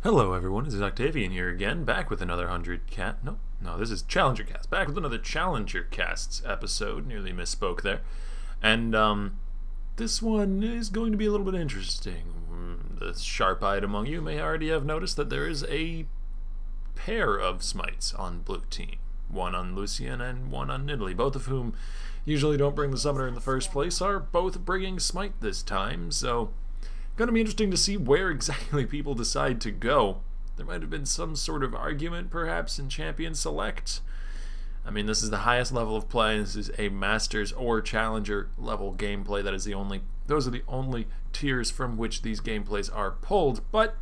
Hello everyone, this is Octavian here again, back with another this is Challenger Cast, back with another Challenger Casts episode, nearly misspoke there, and this one is going to be a little bit interesting. The sharp-eyed among you may already have noticed that there is a pair of smites on blue team, one on Lucian and one on Nidalee, both of whom usually don't bring the summoner in the first place, are both bringing smite this time, so going to be interesting to see where exactly people decide to go. There might have been some sort of argument, perhaps, in Champion Select. I mean, this is the highest level of play. This is a Masters or Challenger level gameplay. Those are the only tiers from which these gameplays are pulled. But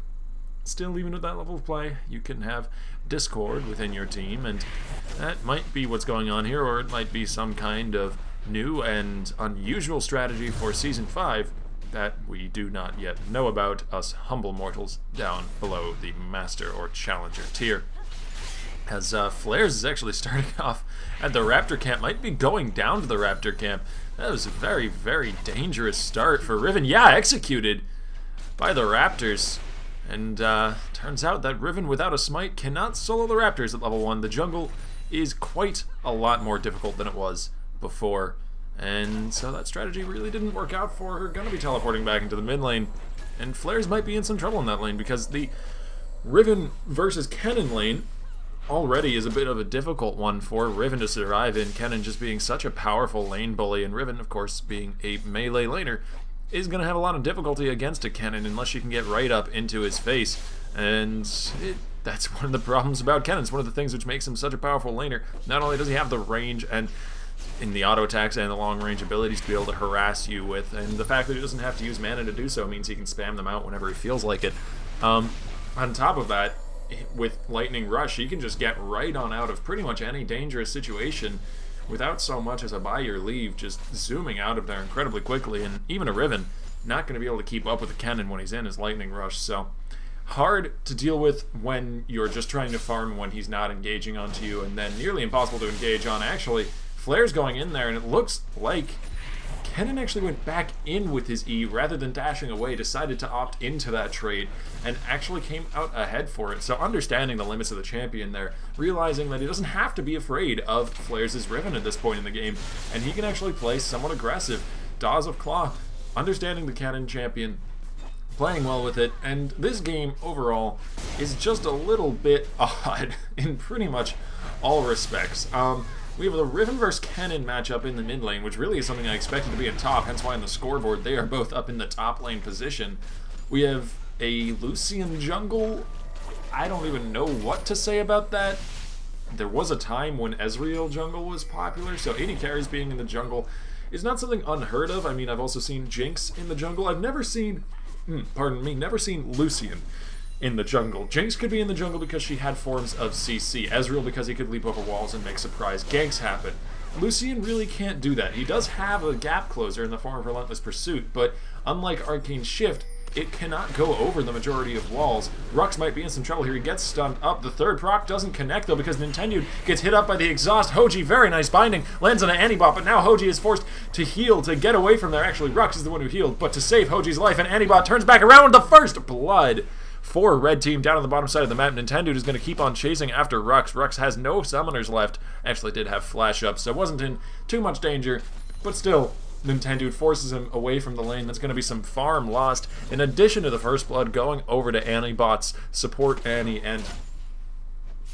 still, even with that level of play, you can have Discord within your team, and that might be what's going on here, or it might be some kind of new and unusual strategy for Season 5 that we do not yet know about, us humble mortals down below the Master or Challenger tier. As Flares is actually starting off at the Raptor camp, might be going down to the Raptor camp. That was a very, very dangerous start for Riven. Yeah, executed by the Raptors. And turns out that Riven without a smite cannot solo the Raptors at level 1. The jungle is quite a lot more difficult than it was before. And so that strategy really didn't work out for her. Gonna be teleporting back into the mid lane. And Flares might be in some trouble in that lane because the Riven versus Kennen lane already is a bit of a difficult one for Riven to survive in. Kennen just being such a powerful lane bully, and Riven, of course, being a melee laner, is going to have a lot of difficulty against a Kennen unless she can get right up into his face. And that's one of the problems about Kennen. It's one of the things which makes him such a powerful laner. Not only does he have the range and in the auto attacks and the long range abilities to be able to harass you with, and the fact that he doesn't have to use mana to do so means he can spam them out whenever he feels like it. On top of that, with Lightning Rush, he can just get right on out of pretty much any dangerous situation without so much as a by your leave, just zooming out of there incredibly quickly, and even a Riven not going to be able to keep up with the Kennen when he's in his Lightning Rush, so hard to deal with when you're just trying to farm when he's not engaging onto you, and then nearly impossible to engage on. Actually, Flare's going in there, and it looks like Kennen actually went back in with his E rather than dashing away, decided to opt into that trade, and actually came out ahead for it. So understanding the limits of the champion there, realizing that he doesn't have to be afraid of Flares' Riven at this point in the game, and he can actually play somewhat aggressive. Daws of Claw, understanding the Kennen champion, playing well with it, and this game overall is just a little bit odd in pretty much all respects. We have the Riven vs. Kennen matchup in the mid lane, which really is something I expected to be in top, hence why on the scoreboard they are both up in the top lane position. We have a Lucian jungle. I don't even know what to say about that. There was a time when Ezreal jungle was popular, so AD carries being in the jungle is not something unheard of. I mean, I've also seen Jinx in the jungle. I've never seen, never seen Lucian in the jungle. Jinx could be in the jungle because she had forms of CC. Ezreal because he could leap over walls and make surprise ganks happen. Lucian really can't do that. He does have a gap closer in the form of Relentless Pursuit, but unlike Arcane Shift, it cannot go over the majority of walls. Rux might be in some trouble here. He gets stunned up. The third proc doesn't connect, though, because Nintendo gets hit up by the exhaust. Hoji, very nice binding, lands on an Antibot, but now Hoji is forced to heal to get away from there. Actually, Rux is the one who healed, but to save Hoji's life, and Antibot turns back around with the first blood for red team down on the bottom side of the map. Nintendo is going to keep on chasing after Rux. Rux has no summoners left. Actually did have flash up, so wasn't in too much danger, but still, Nintendo forces him away from the lane. That's going to be some farm lost, in addition to the first blood going over to Antibot's support Annie, and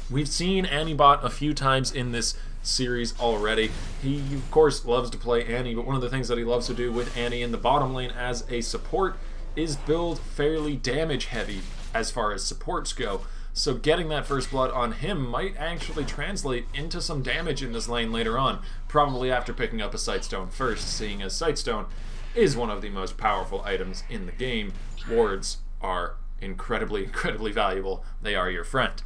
we've seen Antibot a few times in this series already. He, of course, loves to play Annie, but one of the things that he loves to do with Annie in the bottom lane as a support is build fairly damage heavy as far as supports go. So getting that first blood on him might actually translate into some damage in this lane later on, probably after picking up a Sightstone first, seeing as Sightstone is one of the most powerful items in the game. Wards are incredibly, incredibly valuable. They are your friend.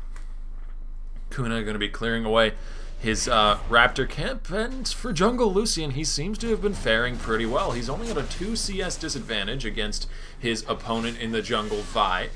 Kuna going to be clearing away his Raptor camp, and for jungle Lucian, he seems to have been faring pretty well. He's only got a 2 CS disadvantage against his opponent in the jungle, Vi,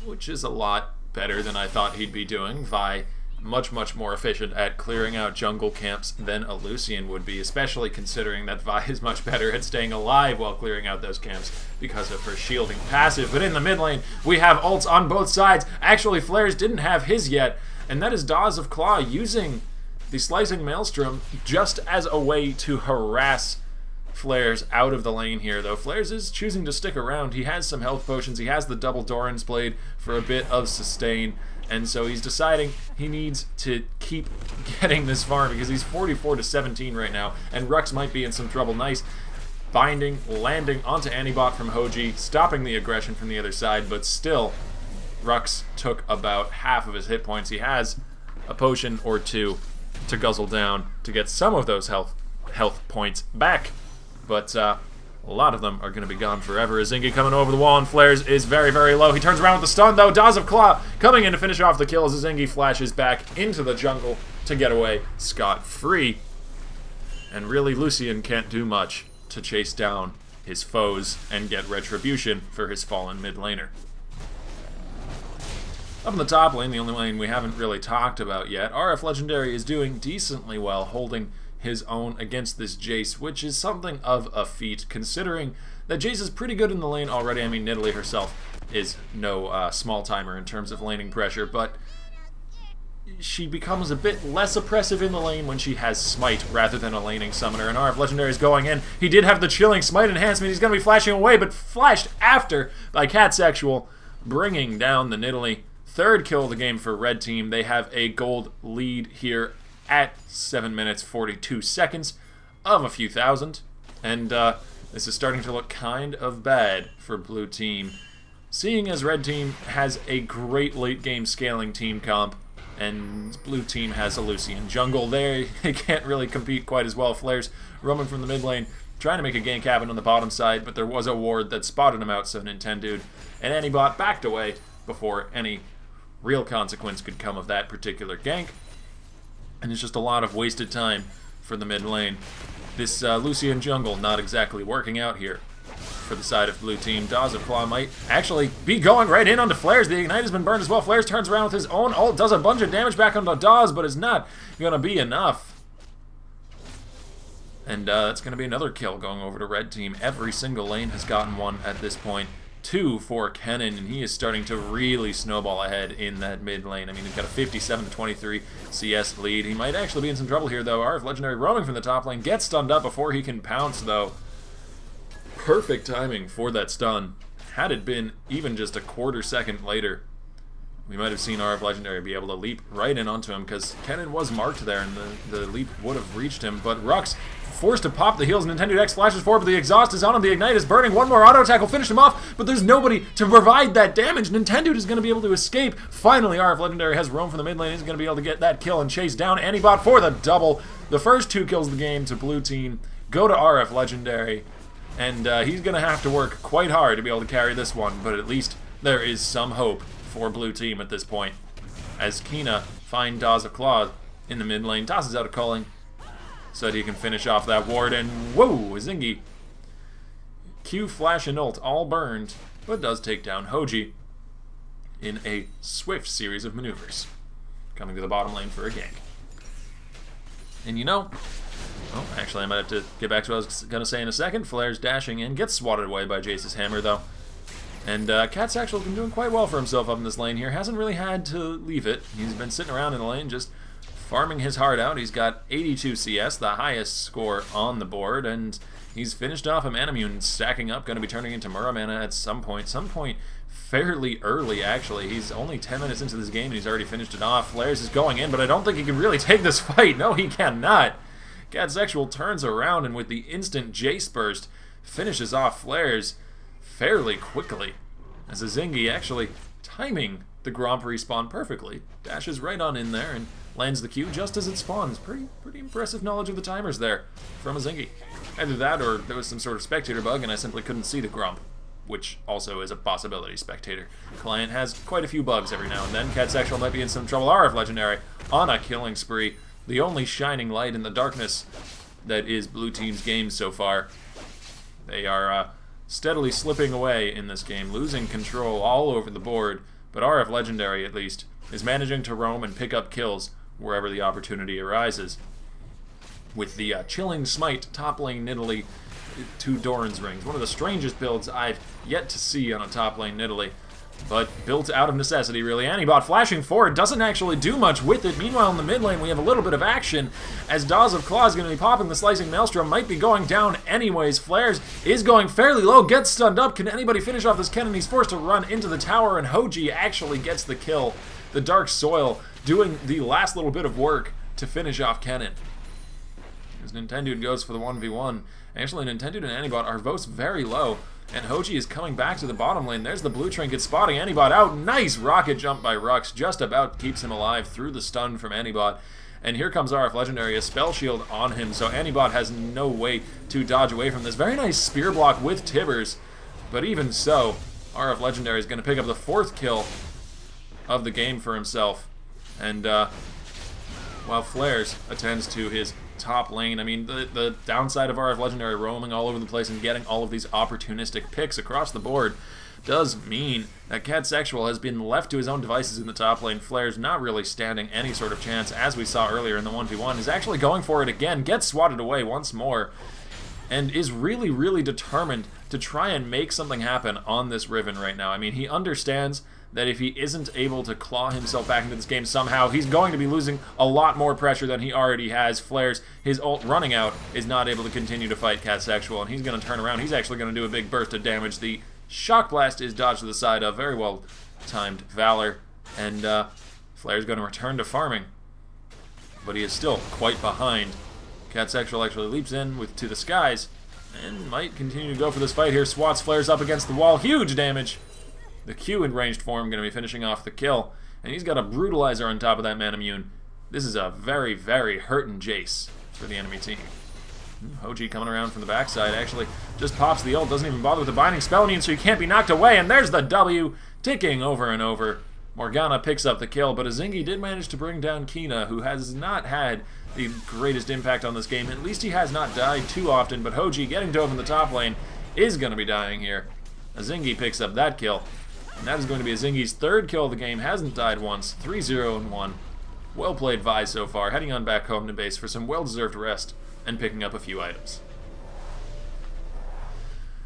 which is a lot better than I thought he'd be doing. Vi much more efficient at clearing out jungle camps than a Lucian would be, especially considering that Vi is much better at staying alive while clearing out those camps because of her shielding passive. But in the mid lane, we have ults on both sides. Actually, Flares didn't have his yet, and that is Daws of Claw using the Slicing Maelstrom just as a way to harass Flares out of the lane here, though. Flares is choosing to stick around. He has some health potions. He has the double Doran's Blade for a bit of sustain. And so he's deciding he needs to keep getting this farm because he's 44 to 17 right now, and Rux might be in some trouble. Nice binding, landing onto Antibot from Hoji, stopping the aggression from the other side, but still, Rux took about half of his hit points. He has a potion or two to guzzle down to get some of those health points back, but a lot of them are going to be gone forever. Azingy coming over the wall, and Flares is very low. He turns around with the stun, though. Daws of Claw coming in to finish off the kill as Azingy flashes back into the jungle to get away scot-free. And really, Lucian can't do much to chase down his foes and get retribution for his fallen mid laner. Up in the top lane, the only lane we haven't really talked about yet, RFLegendary is doing decently well, holding his own against this Jace, which is something of a feat, considering that Jace is pretty good in the lane already. I mean, Nidalee herself is no small timer in terms of laning pressure, but she becomes a bit less oppressive in the lane when she has Smite rather than a laning summoner, and RFLegendary is going in. He did have the chilling Smite enhancement. He's going to be flashing away, but flashed after by Catsexual, bringing down the Nidalee. Third kill of the game for Red Team. They have a gold lead here at 7 minutes 42 seconds of a few thousand, and this is starting to look kind of bad for Blue Team, seeing as Red Team has a great late game scaling team comp and Blue Team has a Lucian jungle. They can't really compete quite as well. Flares roaming from the mid lane, trying to make a gank happen on the bottom side, but there was a ward that spotted him out, so Nintendude and Antibot backed away before any real consequence could come of that particular gank. And it's just a lot of wasted time for the mid lane. This Lucian jungle not exactly working out here for the side of Blue Team. Daws of Claw might actually be going right in onto Flares. The Ignite has been burned as well. Flares turns around with his own ult, does a bunch of damage back onto Daws, but it's not going to be enough. And that's going to be another kill going over to Red Team. Every single lane has gotten one at this point. 2 for Kennen, and he is starting to really snowball ahead in that mid lane. I mean, he's got a 57 to 23 CS lead. He might actually be in some trouble here, though. RFLegendary roaming from the top lane, gets stunned up before he can pounce, though. Perfect timing for that stun. Had it been even just a quarter second later, we might have seen RFLegendary be able to leap right in onto him, because Kennen was marked there, and the leap would have reached him, but Rux forced to pop the heals. Nintendo X flashes forward, but the exhaust is on him. The Ignite is burning. One more auto attack will finish him off, but there's nobody to provide that damage. Nintendo is going to be able to escape. Finally, RFLegendary has roam from the mid lane. He's going to be able to get that kill and chase down Antibot for the double. The first 2 kills of the game to Blue Team go to RFLegendary, and he's going to have to work quite hard to be able to carry this one, but at least there is some hope for Blue Team at this point, as Kina find Daws of Claw in the mid lane, tosses out a calling so that he can finish off that ward, and whoa, Azingy. Q, flash, and ult all burned, but does take down Hoji in a swift series of maneuvers, coming to the bottom lane for a gank. And you know, oh, actually I might have to get back to what I was going to say in a second. Flares dashing in, gets swatted away by Jace's hammer, though. And Cat's actually been doing quite well for himself up in this lane here. Hasn't really had to leave it. He's been sitting around in the lane just farming his heart out. He's got 82 CS, the highest score on the board, and he's finished off a Manamune, stacking up, going to be turning into Muramana at some point fairly early, actually. He's only 10 minutes into this game, and he's already finished it off. Flares is going in, but I don't think he can really take this fight. No, he cannot. Catsexual turns around, and with the instant Jace burst, finishes off Flares fairly quickly, as Azingy actually timing the Gromp respawn perfectly. Dashes right on in there and lands the Q just as it spawns. Pretty impressive knowledge of the timers there from Azingy. Either that or there was some sort of spectator bug and I simply couldn't see the Gromp, which also is a possibility. Spectator client has quite a few bugs every now and then. Catsexual might be in some trouble. RFLegendary on a killing spree. The only shining light in the darkness that is Blue Team's game so far. They are steadily slipping away in this game, losing control all over the board, but RFLegendary at least is managing to roam and pick up kills wherever the opportunity arises. With the Chilling Smite toppling Nidalee to Doran's Rings. One of the strangest builds I've yet to see on a top lane Nidalee. But built out of necessity, really. Anibot flashing forward, doesn't actually do much with it. Meanwhile, in the mid lane, we have a little bit of action, as Daws of Claw is going to be popping the Slicing Maelstrom, might be going down anyways. Flares is going fairly low, gets stunned up. Can anybody finish off this Kennen? He's forced to run into the tower, and Hoji actually gets the kill. The Dark Soil doing the last little bit of work to finish off Kennen. As Nintendo goes for the 1v1. Actually, Nintendo and Anibot are both very low. And Hoji is coming back to the bottom lane. There's the blue trinket spotting Anibot out. Nice rocket jump by Rux. Just about keeps him alive through the stun from Anibot. And here comes RFLegendary, a spell shield on him. So Anibot has no way to dodge away from this. Very nice spear block with Tibbers. But even so, RFLegendary is going to pick up the 4th kill of the game for himself. And while Flares attends to his top lane. I mean, the downside of RFLegendary roaming all over the place and getting all of these opportunistic picks across the board does mean that Catsexual has been left to his own devices in the top lane. Flare's not really standing any sort of chance, as we saw earlier in the 1v1. Is actually going for it again, gets swatted away once more, and is really, really determined to try and make something happen on this Riven right now. I mean, he understands that if he isn't able to claw himself back into this game somehow, he's going to be losing a lot more pressure than he already has. Flares, his ult running out, is not able to continue to fight Catsexual, and he's going to turn around. He's actually going to do a big burst of damage. The Shock Blast is dodged to the side of very well-timed Valor, and Flare's going to return to farming, but he is still quite behind. Catsexual actually leaps in to the skies, and might continue to go for this fight here. Swats Flares up against the wall. Huge damage. The Q in ranged form going to be finishing off the kill. And he's got a Brutalizer on top of that Man Immune. This is a very, very hurtin' Jace for the enemy team. Hoji coming around from the backside actually just pops the ult. Doesn't even bother with the Binding Spell Immune, so he can't be knocked away. And there's the W, ticking over and over. Morgana picks up the kill, but Azingy did manage to bring down Kina, who has not had the greatest impact on this game. At least he has not died too often, but Hoji getting dove in the top lane is going to be dying here. Azingy picks up that kill. And that is going to be Azingy's 3rd kill of the game. Hasn't died once. 3-0-1. Well played Vi so far. Heading on back home to base for some well-deserved rest and picking up a few items.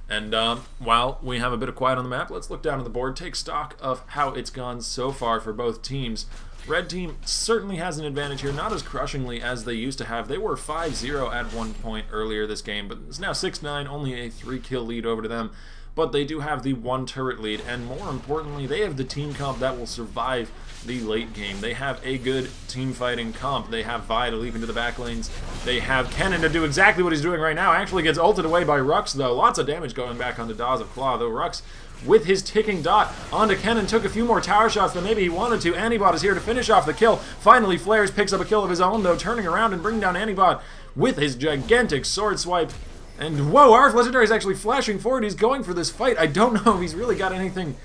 And while we have a bit of quiet on the map, let's look down at the board, take stock of how it's gone so far for both teams. Red team certainly has an advantage here, not as crushingly as they used to have. They were 5-0 at one point earlier this game, but it's now 6-9, only a 3-kill lead over to them. But they do have the 1 turret lead, and more importantly, they have the team comp that will survive the late game. They have a good team fighting comp. They have Vi to leap into the back lanes. They have Kennen to do exactly what he's doing right now. Actually gets ulted away by Rux, though. Lots of damage going back onto Daws of Claw, though Rux, with his ticking dot onto Kennen, took a few more tower shots than maybe he wanted to. Anibot is here to finish off the kill. Finally, Flares picks up a kill of his own, though, turning around and bringing down Anibot with his gigantic sword swipe. And whoa, RFLegendary is actually flashing forward. He's going for this fight. I don't know if he's really got anything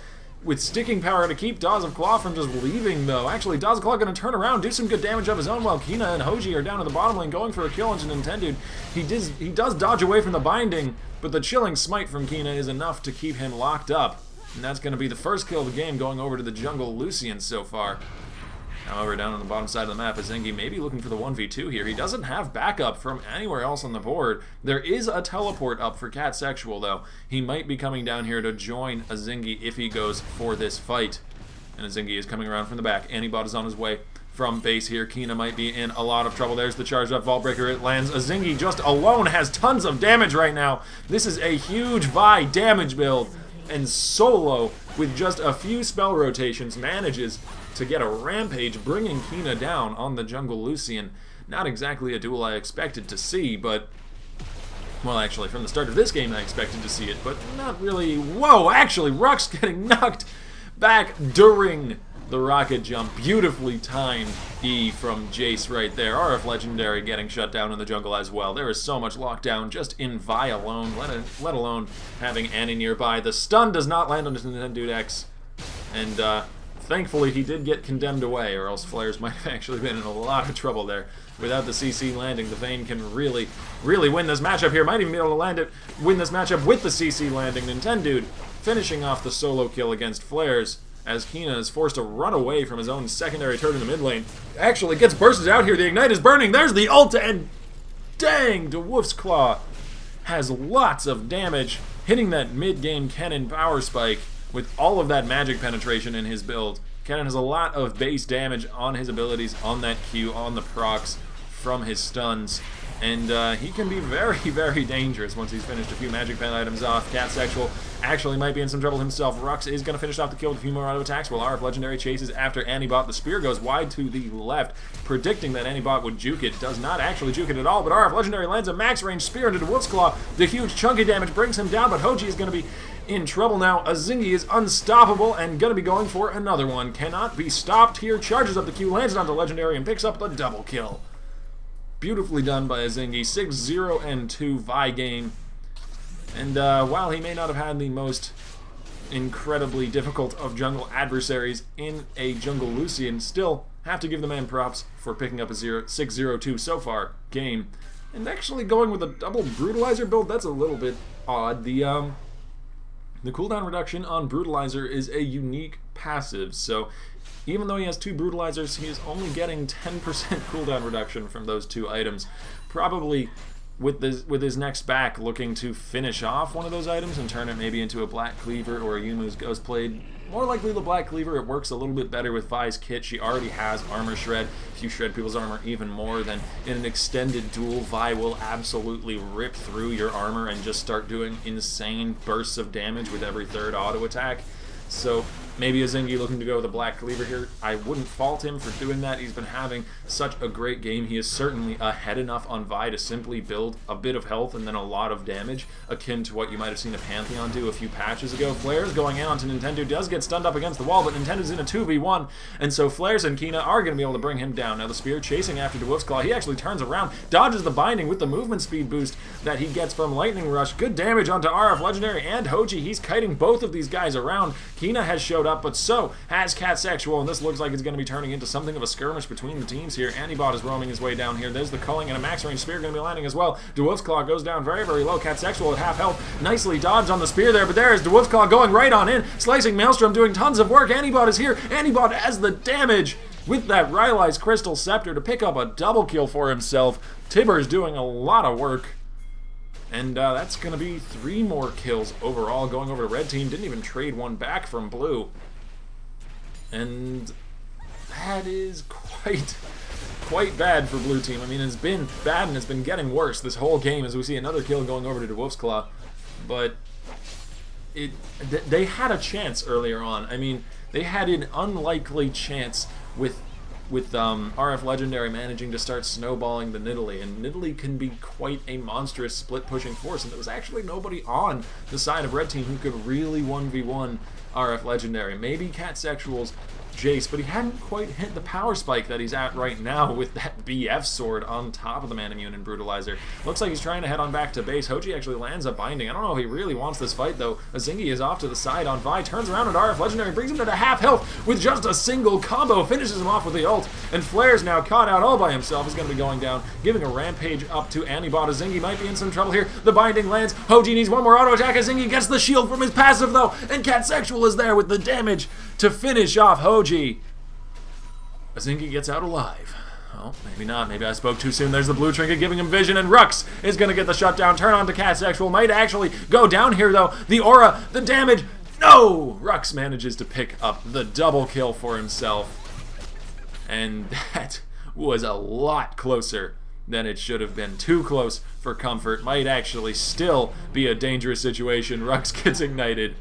with sticking power to keep Daws of Claw from just leaving, though. Actually, Daws of Claw going to turn around, do some good damage of his own, while Kina and Hoji are down in the bottom lane going for a kill into Nintendo. He does dodge away from the binding, but the Chilling Smite from Kina is enough to keep him locked up. And that's going to be the first kill of the game, going over to the jungle Lucian so far. However, down on the bottom side of the map, Azingy may be looking for the 1v2 here. He doesn't have backup from anywhere else on the board. There is a teleport up for Catsexual, though. He might be coming down here to join Azingy if he goes for this fight. And Azingy is coming around from the back. Anibot is on his way from base here. Kina might be in a lot of trouble. There's the charged up Vault Breaker. It lands. Azingy just alone has tons of damage right now. This is a huge Vi damage build. And Solo, with just a few spell rotations, manages to get a rampage, bringing Kina down on the jungle Lucian. Not exactly a duel I expected to see, but... well, actually, from the start of this game I expected to see it, but not really. Whoa, actually, Rux getting knocked back during the rocket jump. Beautifully timed E from Jace right there. RFLegendary getting shut down in the jungle as well. There is so much lockdown just in Vi alone, let alone having Annie nearby. The stun does not land on Nintendo X, and thankfully he did get condemned away, or else Flares might have actually been in a lot of trouble there. Without the CC landing, the Vayne can really win this matchup here. Might even be able to win this matchup with the CC landing. Nintendo finishing off the solo kill against Flares. as Kina is forced to run away from his own secondary turret in the mid lane. Actually gets bursted out here. The Ignite is burning. There's the ult, and dang, DeWolf's Claw has lots of damage, hitting that mid-game Kennen power spike with all of that magic penetration in his build. Kennen has a lot of base damage on his abilities, on that Q, on the procs from his stuns. And he can be very, very dangerous once he's finished a few magic pen items off. Cat Sexual actually might be in some trouble himself. Rux is going to finish off the kill with a few more auto attacks while RFLegendary chases after Antibot. The spear goes wide to the left, predicting that Antibot would juke it. Does not actually juke it at all, but RFLegendary lands a max range spear into DeWolf's Claw. The huge chunky damage brings him down, but Hoji is going to be in trouble now. Azingy is unstoppable and going to be going for another one. Cannot be stopped here. Charges up the Q, lands it onto Legendary, and picks up the double kill. Beautifully done by Azingy. 6-0-2 Vi game. And while he may not have had the most incredibly difficult of jungle adversaries in a jungle Lucian, still have to give the man props for picking up a 6-0-2 so far game. And actually going with a double Brutalizer build, that's a little bit odd. The cooldown reduction on Brutalizer is a unique passive, so even though he has 2 Brutalizers, he is only getting 10% cooldown reduction from those 2 items. Probably with his next back looking to finish off one of those items and turn it maybe into a Black Cleaver or a Yumu's Ghost Blade. More likely the Black Cleaver. It works a little bit better with Vi's kit. She already has Armor Shred. If you shred people's armor even more, then in an extended duel, Vi will absolutely rip through your armor and just start doing insane bursts of damage with every 3rd auto attack. So maybe Azingy looking to go with a Black Cleaver here. I wouldn't fault him for doing that. He's been having such a great game. He is certainly ahead enough on Vi to simply build a bit of health and then a lot of damage, akin to what you might have seen a Pantheon do a few patches ago. Flares going in onto Nintendo, does get stunned up against the wall, but Nintendo's in a 2v1, and so Flares and Kina are going to be able to bring him down. Now the spear chasing after DeWolf's Claw. He actually turns around, dodges the binding with the movement speed boost that he gets from Lightning Rush. Good damage onto RFLegendary and Hoji. He's kiting both of these guys around. Kina has showed up, but so has Cat Sexual, and this looks like it's going to be turning into something of a skirmish between the teams here. Antibot is roaming his way down here. There's the culling, and a max range spear going to be landing as well. DeWolf's Claw goes down very, very low. Cat Sexual at half health. Nicely dodged on the spear there, but there is DeWolf's Claw going right on in. Slicing Maelstrom doing tons of work. Antibot is here. Antibot has the damage with that Rylai's Crystal Scepter to pick up a double kill for himself. Tibbers doing a lot of work. And that's going to be 3 more kills overall going over to Red Team. Didn't even trade one back from Blue. And that is quite bad for Blue Team. I mean, it's been bad and it's been getting worse this whole game as we see another kill going over to DeWolf's Claw. But they had a chance earlier on. I mean, they had an unlikely chance with RFLegendary managing to start snowballing the Nidalee, and Nidalee can be quite a monstrous split-pushing force, and there was actually nobody on the side of Red Team who could really 1v1 RFLegendary. Maybe Cat Sexual's Jace, but he hadn't quite hit the power spike that he's at right now with that BF sword on top of the Man Immune and Brutalizer. Looks like he's trying to head on back to base. Hoji actually lands a binding. I don't know if he really wants this fight, though. Azingy is off to the side on Vi, turns around at RFLegendary, brings him to half health with just a single combo, finishes him off with the ult, and Flare's now caught out all by himself. He's going to be going down, giving a rampage up to Antibot. Azingy might be in some trouble here. The binding lands. Hoji needs one more auto attack. Azingy gets the shield from his passive, though, and Cat Sexual is there with the damage to finish off Hoji. Azingy gets out alive. Oh, maybe not. Maybe I spoke too soon. There's the blue trinket giving him vision, and Rux is going to get the shutdown. Turn on to Cat Sexual. Might actually go down here, though. The aura, the damage. No! Rux manages to pick up the double kill for himself. And that was a lot closer than it should have been. Too close for comfort. Might actually still be a dangerous situation. Rux gets ignited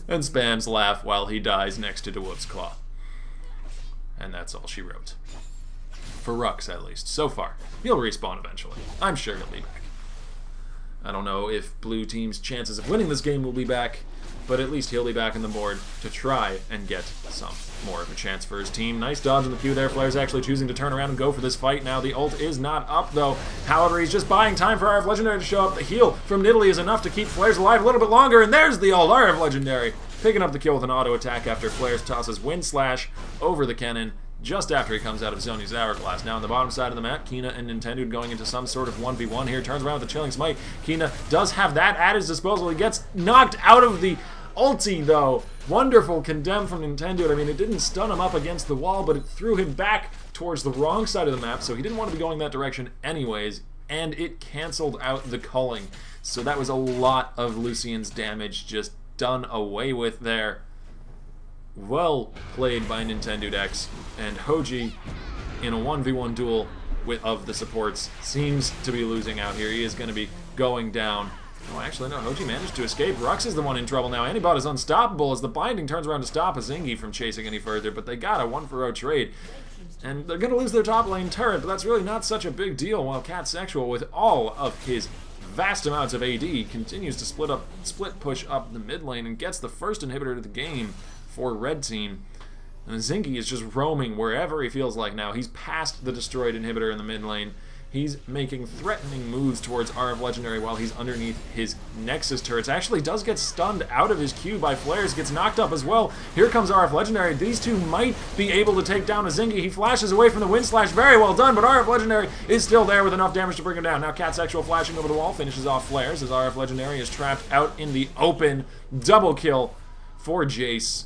and spams laugh while he dies next to DeWolf's Claw. And that's all she wrote. For Rux, at least. So far. He'll respawn eventually. I'm sure he'll be back. I don't know if Blue Team's chances of winning this game will be back, but at least he'll be back on the board to try and get some more of a chance for his team. Nice dodge in the queue there. Flair's actually choosing to turn around and go for this fight now. The ult is not up, though. However, he's just buying time for RFLegendary to show up. The heal from Nidalee is enough to keep Flair's alive a little bit longer, and there's the ult. RFLegendary picking up the kill with an auto attack after Flair's tosses Wind Slash over the Kennen just after he comes out of Zhonya's Hourglass. Now on the bottom side of the map, Kina and Nintendo going into some sort of 1v1 here. Turns around with the Chilling Smite. Kina does have that at his disposal. He gets knocked out of the ulti, though. Wonderful condemn from Nintendo. I mean, it didn't stun him up against the wall, but it threw him back towards the wrong side of the map, so he didn't want to be going that direction anyways, and it canceled out the culling. So that was a lot of Lucian's damage just done away with there. Well played by Nintendo Dex, and Hoji in a 1v1 duel of the supports seems to be losing out here. He is going to be going down. Oh, actually, no. Hoji managed to escape. Rux is the one in trouble now. Antibot is unstoppable as the binding turns around to stop Azingy from chasing any further, but they got a 1-for-0 trade. And they're going to lose their top lane turret, but that's really not such a big deal, while Cat Sexual, with all of his vast amounts of AD, continues to split push up the mid lane and gets the first inhibitor to the game for Red Team. And Azingy is just roaming wherever he feels like now. He's past the destroyed inhibitor in the mid lane. He's making threatening moves towards RFLegendary while he's underneath his Nexus turrets. Actually does get stunned out of his Q by flares, gets knocked up as well. Here comes RFLegendary. These two might be able to take down Azingy. He flashes away from the wind slash. Very well done, but RFLegendary is still there with enough damage to bring him down. Now Cat Sexual flashing over the wall, finishes off flares as RFLegendary is trapped out in the open. Double kill for Jace.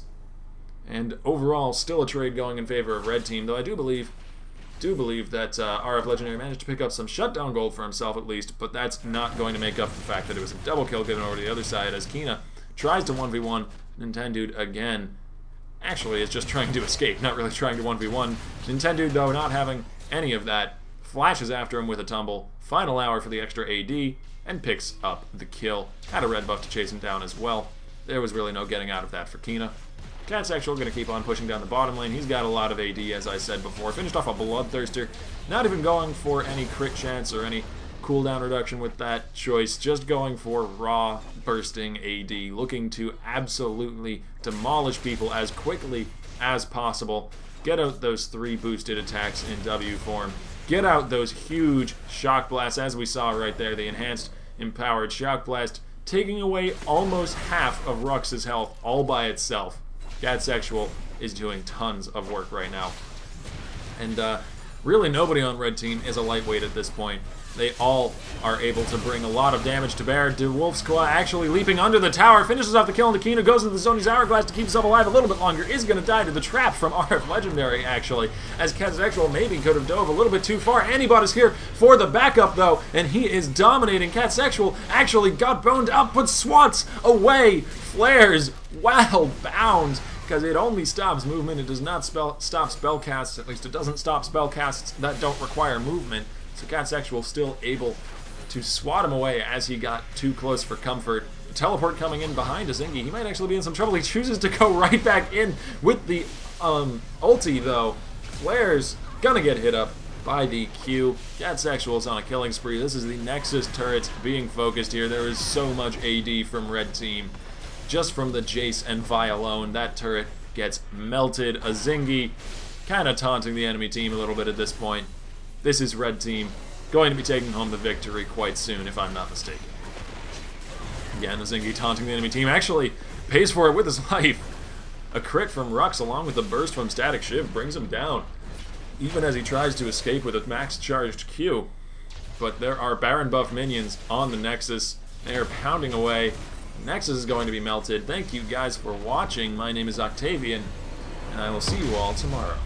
And overall, still a trade going in favor of Red Team, though I do believe that RFLegendary managed to pick up some shutdown gold for himself at least, but that's not going to make up for the fact that it was a double kill given over to the other side as Kina tries to 1v1 Nintendo again. Actually, is just trying to escape, not really trying to 1v1. Nintendo, though, not having any of that, flashes after him with a tumble, final hour for the extra AD, and picks up the kill. Had a red buff to chase him down as well. There was really no getting out of that for Kina. Cat Sexual going to keep on pushing down the bottom lane. He's got a lot of AD, as I said before. Finished off a Bloodthirster. Not even going for any crit chance or any cooldown reduction with that choice. Just going for raw bursting AD. Looking to absolutely demolish people as quickly as possible. Get out those 3 boosted attacks in W form. Get out those huge Shock Blasts, as we saw right there. The enhanced empowered Shock Blast. Taking away almost half of Rux's health all by itself. Cat Sexual is doing tons of work right now. And really nobody on Red Team is a lightweight at this point. They all are able to bring a lot of damage to bear. DeWolf's Claw actually leaping under the tower, finishes off the kill, and Akina goes into the Zony's Hourglass to keep himself alive a little bit longer. Is going to die to the trap from RFLegendary, actually, as Cat Sexual maybe could have dove a little bit too far. Antibot is here for the backup, though, and he is dominating. Cat Sexual actually got boned up, but swats away. Flares, wow, bound. Because it only stops movement, it does not stop spell casts, at least it doesn't stop spell casts that don't require movement. So Cat Sexual still able to swat him away as he got too close for comfort. Teleport coming in behind Azingy. He might actually be in some trouble. He chooses to go right back in with the ulti, though. Flare's gonna get hit up by the Q. Cat Sexual's on a killing spree. This is the Nexus turrets being focused here. There is so much AD from Red Team. Just from the Jace and Vi alone, that turret gets melted. Azingy kind of taunting the enemy team a little bit at this point. This is Red Team going to be taking home the victory quite soon, if I'm not mistaken. Again, Azingy taunting the enemy team actually pays for it with his life. A crit from Rux along with the burst from Static Shiv brings him down, even as he tries to escape with a max charged Q. But there are Baron buff minions on the Nexus. They are pounding away. Nexus is going to be melted. Thank you guys for watching. My name is Octavian, and I will see you all tomorrow.